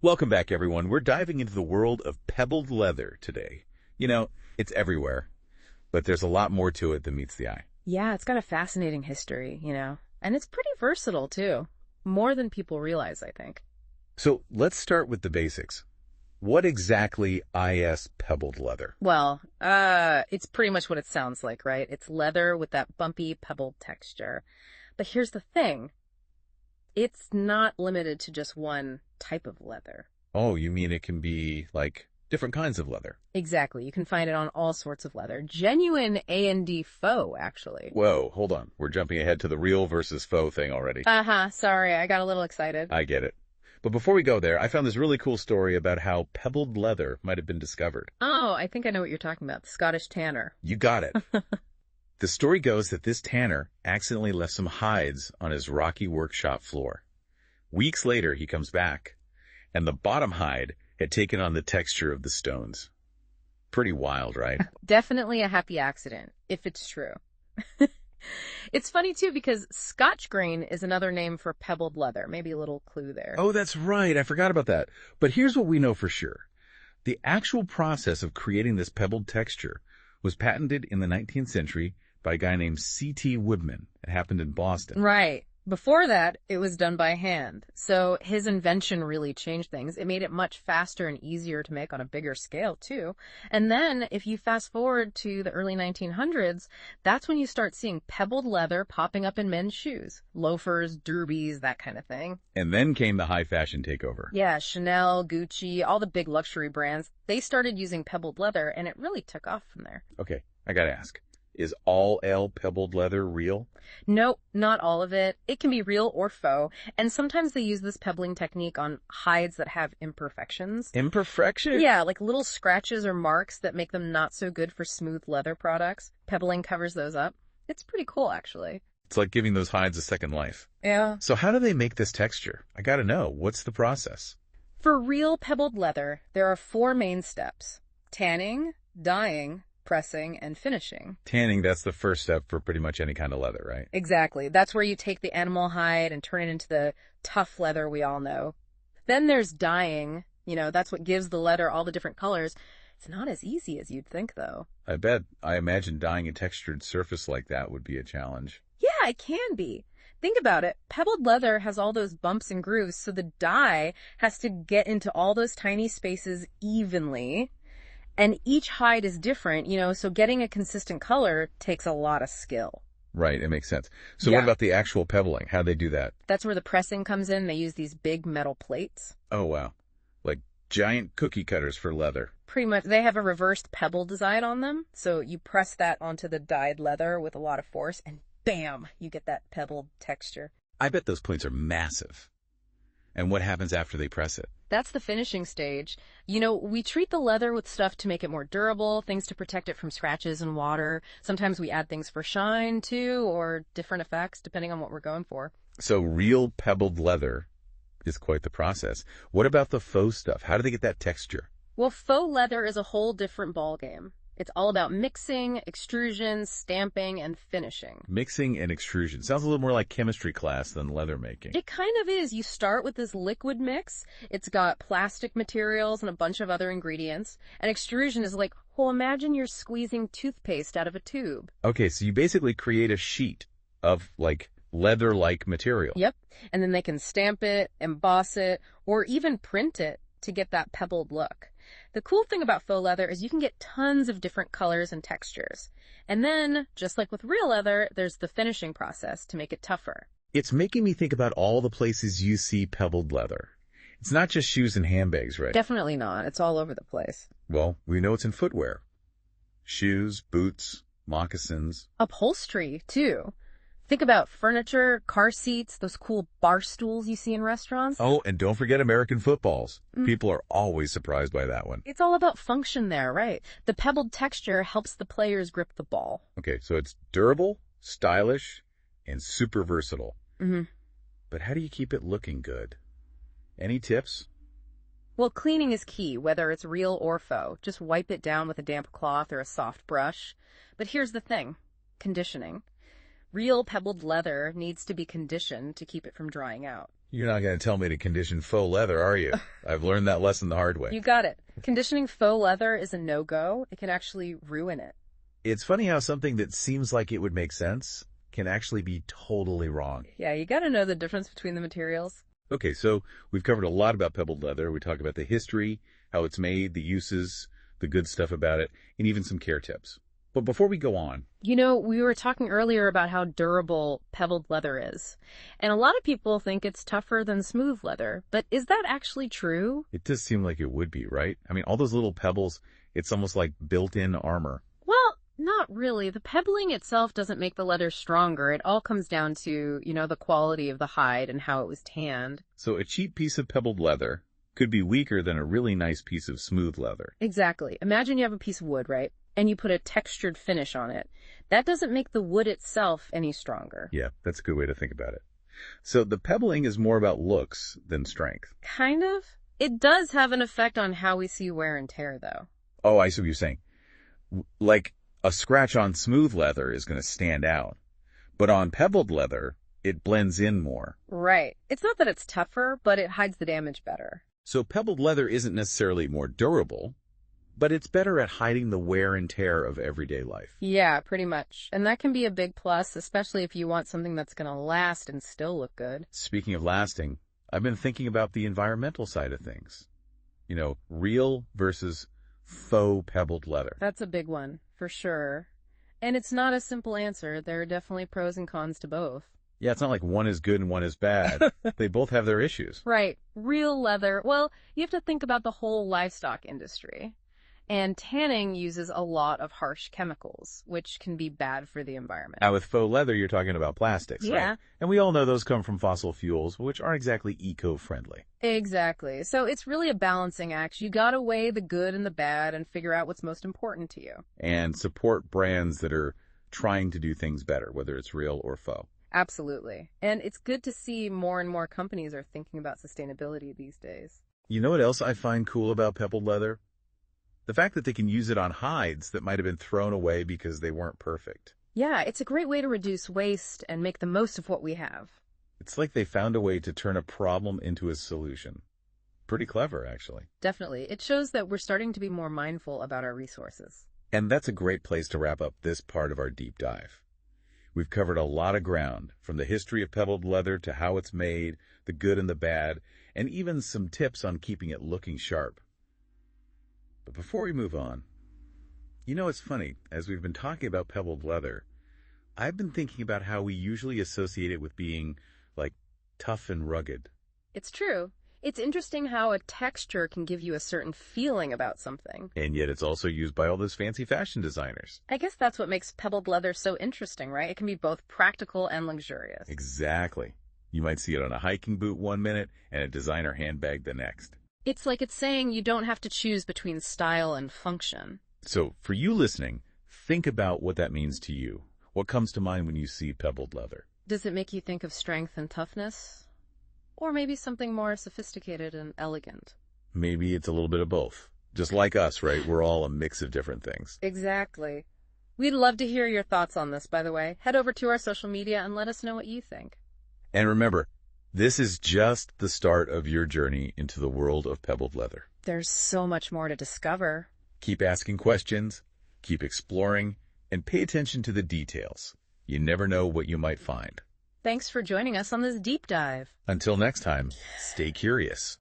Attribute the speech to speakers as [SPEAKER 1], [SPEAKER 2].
[SPEAKER 1] Welcome back, everyone. We're diving into the world of pebbled leather today. It's everywhere, but there's a lot more to it than meets the eye.
[SPEAKER 2] Yeah, it's got a fascinating history, and it's pretty versatile too. More than people realize, I think.
[SPEAKER 1] So let's start with the basics. What exactly is pebbled leather?
[SPEAKER 2] Well, it's pretty much what it sounds like, right? It's leather with that bumpy pebbled texture. But here's the thing. It's not limited to just one type of leather.
[SPEAKER 1] Oh, you mean it can be like different kinds of leather?
[SPEAKER 2] Exactly. You can find it on all sorts of leather. Genuine A&D faux, actually.
[SPEAKER 1] Whoa, hold on. We're jumping ahead to the real versus faux thing already.
[SPEAKER 2] Sorry, I got a little excited.
[SPEAKER 1] I get it. But before we go there, I found this really cool story about how pebbled leather might have been discovered.
[SPEAKER 2] Oh, I think I know what you're talking about. The Scottish tanner.
[SPEAKER 1] You got it. The story goes that this tanner accidentally left some hides on his rocky workshop floor. Weeks later, he comes back, and the bottom hide had taken on the texture of the stones. Pretty wild, right?
[SPEAKER 2] Definitely a happy accident, if it's true. It's funny, too, because Scotch green is another name for pebbled leather. Maybe a little clue there.
[SPEAKER 1] Oh, that's right. I forgot about that. But here's what we know for sure. The actual process of creating this pebbled texture was patented in the 19th century by a guy named C.T. Woodman. It happened in Boston.
[SPEAKER 2] Right. Before that, it was done by hand. So his invention really changed things. It made it much faster and easier to make on a bigger scale, too. And then, if you fast forward to the early 1900s, that's when you start seeing pebbled leather popping up in men's shoes. Loafers, derbies, that kind of thing.
[SPEAKER 1] And then came the high fashion takeover.
[SPEAKER 2] Yeah, Chanel, Gucci, all the big luxury brands, they started using pebbled leather, and it really took off from there.
[SPEAKER 1] Okay, I gotta ask. Is all pebbled leather real?
[SPEAKER 2] Nope, not all of it. It can be real or faux, and sometimes they use this pebbling technique on hides that have imperfections.
[SPEAKER 1] Imperfection?
[SPEAKER 2] Yeah, like little scratches or marks that make them not so good for smooth leather products. Pebbling covers those up. It's pretty cool, actually.
[SPEAKER 1] It's like giving those hides a second life.
[SPEAKER 2] Yeah.
[SPEAKER 1] So how do they make this texture? I gotta know. What's the process?
[SPEAKER 2] For real pebbled leather, there are 4 main steps: tanning, dyeing, pressing, and finishing.
[SPEAKER 1] Tanning, that's the first step for pretty much any kind of leather, right?
[SPEAKER 2] Exactly. That's where you take the animal hide and turn it into the tough leather we all know. Then there's dyeing. That's what gives the leather all the different colors. It's not as easy as you'd think, though.
[SPEAKER 1] I bet. I imagine dyeing a textured surface like that would be a challenge.
[SPEAKER 2] Yeah, it can be. Think about it. Pebbled leather has all those bumps and grooves, so the dye has to get into all those tiny spaces evenly. And each hide is different, so getting a consistent color takes a lot of skill.
[SPEAKER 1] Right, it makes sense. So
[SPEAKER 2] Yeah.
[SPEAKER 1] What about the actual pebbling? How'd they do that?
[SPEAKER 2] That's where the pressing comes in. They use these big metal plates.
[SPEAKER 1] Oh, wow. Like giant cookie cutters for leather.
[SPEAKER 2] Pretty much, they have a reversed pebble design on them. So you press that onto the dyed leather with a lot of force, and bam, you get that pebbled texture.
[SPEAKER 1] I bet those plates are massive. And what happens after they press it?
[SPEAKER 2] That's the finishing stage. We treat the leather with stuff to make it more durable, things to protect it from scratches and water. Sometimes we add things for shine, too, or different effects, depending on what we're going for.
[SPEAKER 1] So real pebbled leather is quite the process. What about the faux stuff? How do they get that texture?
[SPEAKER 2] Well, faux leather is a whole different ballgame. It's all about mixing, extrusion, stamping, and finishing.
[SPEAKER 1] Mixing and extrusion. Sounds a little more like chemistry class than leather making.
[SPEAKER 2] It kind of is. You start with this liquid mix. It's got plastic materials and a bunch of other ingredients. And extrusion is like, well, imagine you're squeezing toothpaste out of a tube.
[SPEAKER 1] Okay, so you basically create a sheet of, like, leather-like material.
[SPEAKER 2] Yep. And then they can stamp it, emboss it, or even print it to get that pebbled look. The cool thing about faux leather is you can get tons of different colors and textures. And then, just like with real leather, there's the finishing process to make it tougher.
[SPEAKER 1] It's making me think about all the places you see pebbled leather. It's not just shoes and handbags, right?
[SPEAKER 2] Definitely not. It's all over the place.
[SPEAKER 1] Well, we know it's in footwear. Shoes, boots, moccasins.
[SPEAKER 2] Upholstery, too. Think about furniture, car seats, those cool bar stools you see in restaurants.
[SPEAKER 1] Oh, and don't forget American footballs. People are always surprised by that one.
[SPEAKER 2] It's all about function there, right? The pebbled texture helps the players grip the ball.
[SPEAKER 1] Okay, so it's durable, stylish, and super versatile.
[SPEAKER 2] Mm-hmm.
[SPEAKER 1] But how do you keep it looking good? Any tips?
[SPEAKER 2] Well, cleaning is key, whether it's real or faux. Just wipe it down with a damp cloth or a soft brush. But here's the thing, conditioning. Real pebbled leather needs to be conditioned to keep it from drying out.
[SPEAKER 1] You're not going to tell me to condition faux leather, are you? I've learned that lesson the hard way.
[SPEAKER 2] You got it. Conditioning faux leather is a no-go. It can actually ruin it.
[SPEAKER 1] It's funny how something that seems like it would make sense can actually be totally wrong.
[SPEAKER 2] Yeah, you gotta know the difference between the materials.
[SPEAKER 1] Okay, so we've covered a lot about pebbled leather. We talked about the history, how it's made, the uses, the good stuff about it, and even some care tips. But before we go on,
[SPEAKER 2] You know, we were talking earlier about how durable pebbled leather is. And a lot of people think it's tougher than smooth leather. But is that actually true?
[SPEAKER 1] it does seem like it would be, right? I mean, all those little pebbles, it's almost like built-in armor.
[SPEAKER 2] Well, not really. The pebbling itself doesn't make the leather stronger. It all comes down to, the quality of the hide and how it was tanned.
[SPEAKER 1] So a cheap piece of pebbled leather could be weaker than a really nice piece of smooth leather.
[SPEAKER 2] Exactly. Imagine you have a piece of wood, right? And you put a textured finish on it. That doesn't make the wood itself any stronger.
[SPEAKER 1] Yeah, that's a good way to think about it. So the pebbling is more about looks than strength.
[SPEAKER 2] Kind of. It does have an effect on how we see wear and tear, though.
[SPEAKER 1] Oh, I see what you're saying. Like a scratch on smooth leather is going to stand out, but on pebbled leather, it blends in more.
[SPEAKER 2] Right. It's not that it's tougher, but it hides the damage better.
[SPEAKER 1] So pebbled leather isn't necessarily more durable, but it's better at hiding the wear and tear of everyday life.
[SPEAKER 2] Yeah, pretty much. And that can be a big plus, especially if you want something that's going to last and still look good.
[SPEAKER 1] Speaking of lasting, I've been thinking about the environmental side of things. Real versus faux pebbled leather.
[SPEAKER 2] That's a big one, for sure. And it's not a simple answer. There are definitely pros and cons to both.
[SPEAKER 1] Yeah, it's not like one is good and one is bad. They both have their issues.
[SPEAKER 2] Right. Real leather. Well, you have to think about the whole livestock industry. And tanning uses a lot of harsh chemicals, which can be bad for the environment.
[SPEAKER 1] Now, with faux leather, you're talking about plastics,
[SPEAKER 2] Yeah.
[SPEAKER 1] right? And we all know those come from fossil fuels, which aren't exactly eco-friendly.
[SPEAKER 2] Exactly. So it's really a balancing act. You gotta weigh the good and the bad and figure out what's most important to you.
[SPEAKER 1] And support brands that are trying to do things better, whether it's real or faux.
[SPEAKER 2] Absolutely. And it's good to see more and more companies are thinking about sustainability these days.
[SPEAKER 1] You know what else I find cool about pebbled leather? The fact that they can use it on hides that might have been thrown away because they weren't perfect.
[SPEAKER 2] Yeah, it's a great way to reduce waste and make the most of what we have.
[SPEAKER 1] It's like they found a way to turn a problem into a solution. Pretty clever, actually.
[SPEAKER 2] Definitely. It shows that we're starting to be more mindful about our resources.
[SPEAKER 1] And that's a great place to wrap up this part of our deep dive. We've covered a lot of ground, from the history of pebbled leather to how it's made, the good and the bad, and even some tips on keeping it looking sharp. But before we move on, it's funny, as we've been talking about pebbled leather, I've been thinking about how we usually associate it with being, like, tough and rugged.
[SPEAKER 2] It's true. It's interesting how a texture can give you a certain feeling about something.
[SPEAKER 1] And yet it's also used by all those fancy fashion designers.
[SPEAKER 2] I guess that's what makes pebbled leather so interesting, right? It can be both practical and luxurious.
[SPEAKER 1] Exactly. You might see it on a hiking boot one minute and a designer handbag the next.
[SPEAKER 2] It's like it's saying you don't have to choose between style and function.
[SPEAKER 1] So for you listening, think about what that means to you. What comes to mind when you see pebbled leather?
[SPEAKER 2] Does it make you think of strength and toughness? Or maybe something more sophisticated and elegant?
[SPEAKER 1] Maybe it's a little bit of both. Just like us, right? We're all a mix of different things.
[SPEAKER 2] Exactly. We'd love to hear your thoughts on this, by the way. Head over to our social media and let us know what you think.
[SPEAKER 1] And remember, this is just the start of your journey into the world of pebbled leather.
[SPEAKER 2] There's so much more to discover.
[SPEAKER 1] Keep asking questions, keep exploring, and pay attention to the details. You never know what you might find.
[SPEAKER 2] Thanks for joining us on this deep dive.
[SPEAKER 1] Until next time, stay curious.